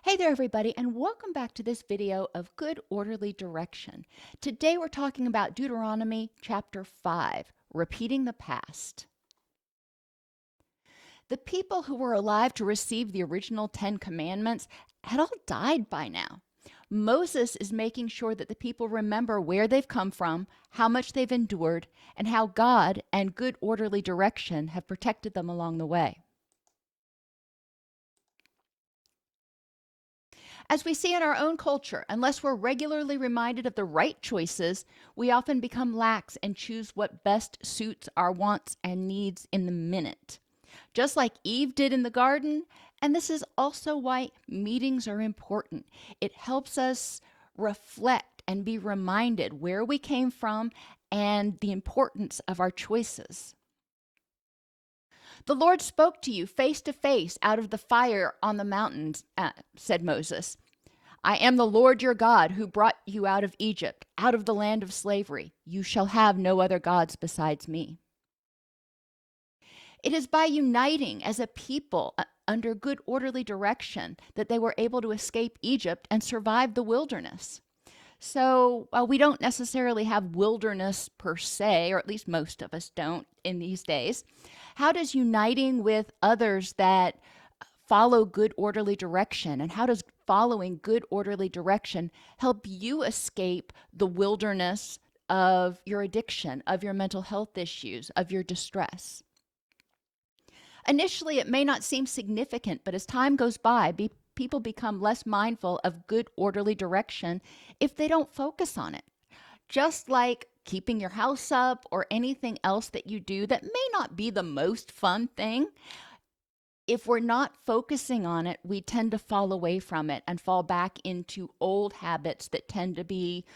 Hey there, everybody, and welcome back to this video of Good Orderly Direction. Today we're talking about Deuteronomy chapter 5, repeating the past. The people who were alive to receive the original 10 commandments had all died by now. Moses is making sure that the people remember where they've come from, how much they've endured, and how God and good orderly direction have protected them along the way. As we see in our own culture, unless we're regularly reminded of the right choices, we often become lax and choose what best suits our wants and needs in the minute. Just like Eve did in the garden, and this is also why meetings are important. It helps us reflect and be reminded where we came from and the importance of our choices. The Lord spoke to you face to face out of the fire on the mountains, said Moses. I am the Lord your God who brought you out of Egypt, out of the land of slavery. You shall have no other gods besides me. It is by uniting as a people under good orderly direction that they were able to escape Egypt and survive the wilderness. So while we don't necessarily have wilderness per se, or at least most of us don't in these days, how does uniting with others that follow good orderly direction, and how does following good orderly direction help you escape the wilderness of your addiction, of your mental health issues, of your distress? Initially, it may not seem significant, but as time goes by, people become less mindful of good orderly direction if they don't focus on it. Just like keeping your house up or anything else that you do that may not be the most fun thing, if we're not focusing on it, we tend to fall away from it and fall back into old habits that tend to be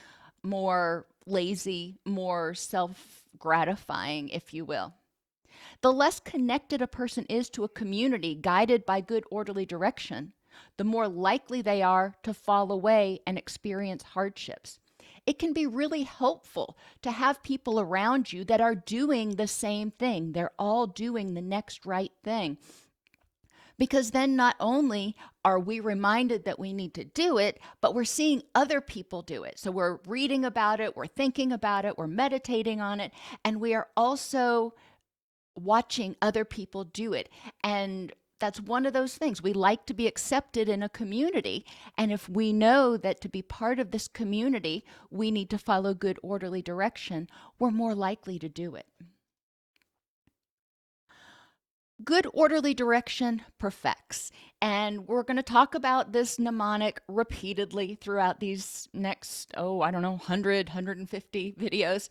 more lazy, more self-gratifying, if you will. The less connected a person is to a community guided by good orderly direction, the more likely they are to fall away and experience hardships. It can be really helpful to have people around you that are doing the same thing. They're all doing the next right thing. Because then not only are we reminded that we need to do it, but we're seeing other people do it. So we're reading about it, we're thinking about it, we're meditating on it, and we are also watching other people do it. And that's one of those things. We like to be accepted in a community. And if we know that to be part of this community, we need to follow good orderly direction, we're more likely to do it. Good orderly direction perfects. And we're going to talk about this mnemonic repeatedly throughout these next, 100, 150 videos.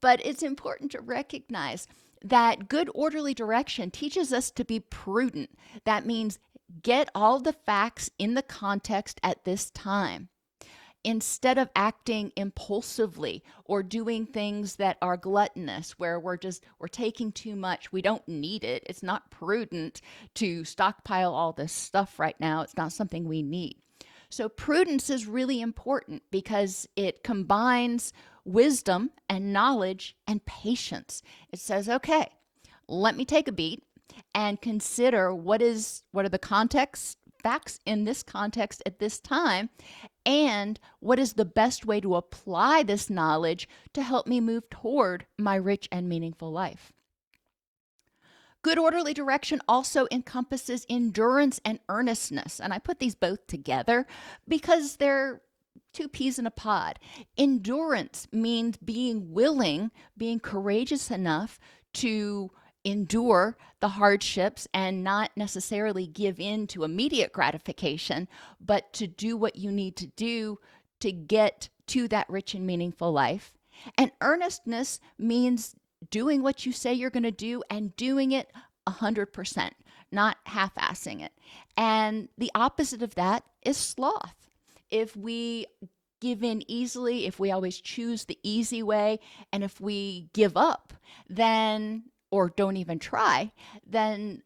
But it's important to recognize that good orderly direction teaches us to be prudent. That means get all the facts in the context at this time. Instead of acting impulsively or doing things that are gluttonous, where we're taking too much, we don't need it. It's not prudent to stockpile all this stuff right now. It's not something we need. So prudence is really important because it combines wisdom and knowledge and patience. It says, okay, let me take a beat and consider what are the facts in this context at this time, and what is the best way to apply this knowledge to help me move toward my rich and meaningful life. Good orderly direction also encompasses endurance and earnestness, and I put these both together because they're two peas in a pod. Endurance means being willing, being courageous enough to endure the hardships and not necessarily give in to immediate gratification, but to do what you need to do to get to that rich and meaningful life. And earnestness means doing what you say you're going to do and doing it 100%, not half-assing it. And the opposite of that is sloth. If we give in easily, if we always choose the easy way, and if we give up, then or don't even try, then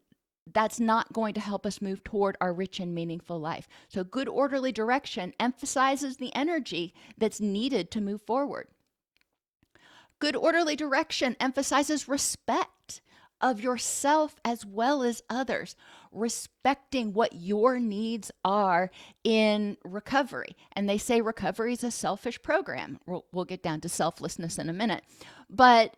that's not going to help us move toward our rich and meaningful life. So good orderly direction emphasizes the energy that's needed to move forward. Good orderly direction emphasizes respect. of yourself as well as others, respecting what your needs are in recovery. And they say recovery is a selfish program. We'll get down to selflessness in a minute. But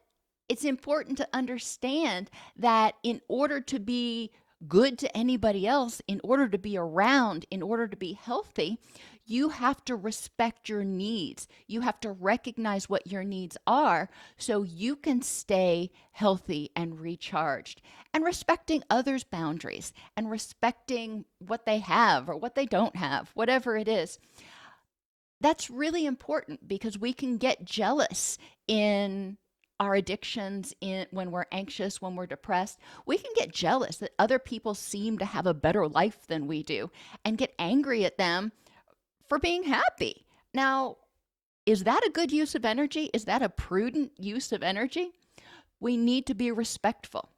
it's important to understand that in order to be good to anybody else, in order to be around, in order to be healthy, you have to respect your needs. You have to recognize what your needs are so you can stay healthy and recharged. And respecting others' boundaries and respecting what they have or what they don't have, whatever it is. That's really important because we can get jealous in our addictions, in when we're anxious, when we're depressed. We can get jealous that other people seem to have a better life than we do and get angry at them for being happy. Now, is that a good use of energy? Is that a prudent use of energy? We need to be respectful.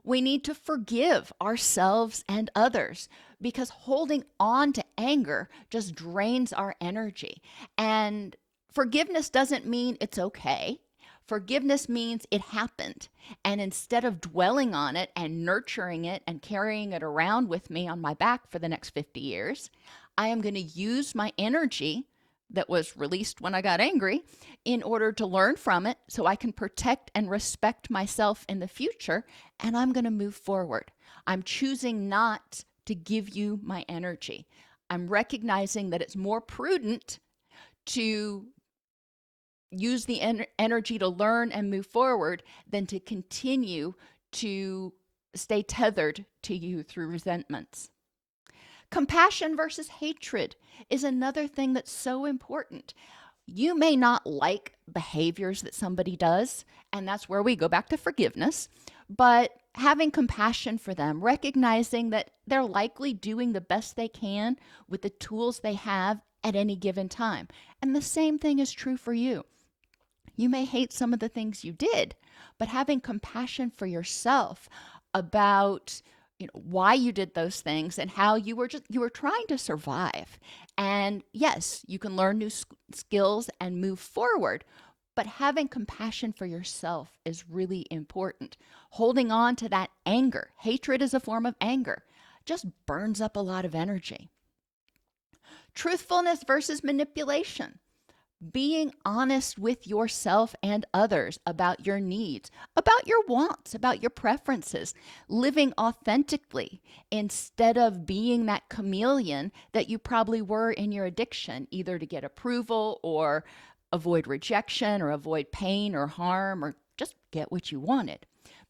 We need to forgive ourselves and others because holding on to anger just drains our energy. And forgiveness doesn't mean it's okay. Forgiveness means it happened. And instead of dwelling on it and nurturing it and carrying it around with me on my back for the next 50 years, I am going to use my energy that was released when I got angry in order to learn from it so I can protect and respect myself in the future, and I'm going to move forward. I'm choosing not to give you my energy. I'm recognizing that it's more prudent to use the energy to learn and move forward than to continue to stay tethered to you through resentments. Compassion versus hatred is another thing that's so important. You may not like behaviors that somebody does, and that's where we go back to forgiveness, but having compassion for them, recognizing that they're likely doing the best they can with the tools they have at any given time. And the same thing is true for you. You may hate some of the things you did, but having compassion for yourself about why you did those things and how you were trying to survive. And yes, you can learn new skills and move forward, but having compassion for yourself is really important. Holding on to that anger, hatred is a form of anger, just burns up a lot of energy. Truthfulness versus manipulation. Being honest with yourself and others about your needs, about your wants, about your preferences, living authentically instead of being that chameleon that you probably were in your addiction, either to get approval or avoid rejection or avoid pain or harm or just get what you wanted.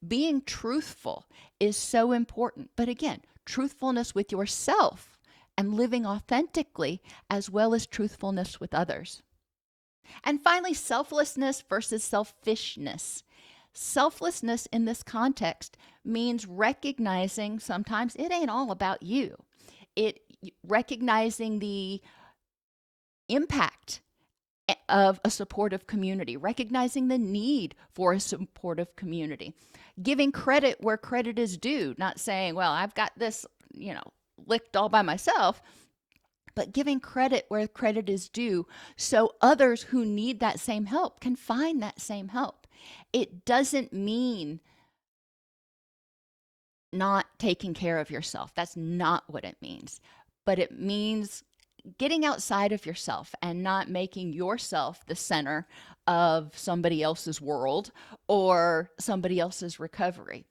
Being truthful is so important. But again, truthfulness with yourself and living authentically as well as truthfulness with others. And finally, selflessness versus selfishness. Selflessness in this context means recognizing sometimes it ain't all about you. It recognizing the impact of a supportive community, recognizing the need for a supportive community, giving credit where credit is due, not saying, well, I've got this, licked all by myself, but giving credit where credit is due so others who need that same help can find that same help. It doesn't mean not taking care of yourself. That's not what it means. But it means getting outside of yourself and not making yourself the center of somebody else's world or somebody else's recovery.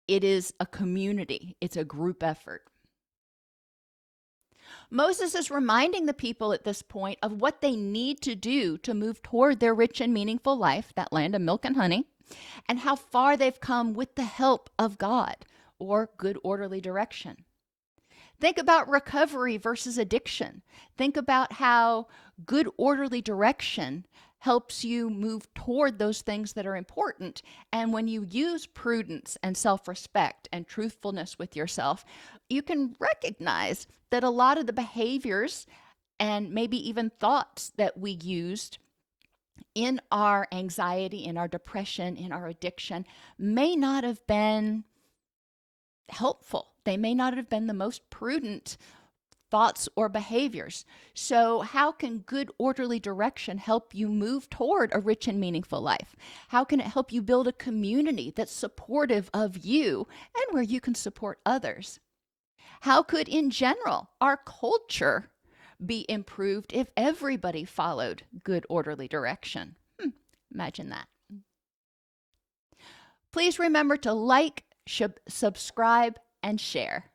It is a community. It's a group effort. Moses is reminding the people at this point of what they need to do to move toward their rich and meaningful life, that land of milk and honey, and how far they've come with the help of God or good orderly direction. Think about recovery versus addiction. Think about how good orderly direction helps you move toward those things that are important. And when you use prudence and self-respect and truthfulness with yourself, you can recognize that a lot of the behaviors and maybe even thoughts that we used in our anxiety, in our depression, in our addiction may not have been helpful. They may not have been the most prudent thoughts or behaviors. So, how can good, orderly direction help you move toward a rich and meaningful life? How can it help you build a community that's supportive of you and where you can support others? How could, in general, our culture be improved if everybody followed good, orderly direction? Imagine that. Please remember to like, subscribe, and share.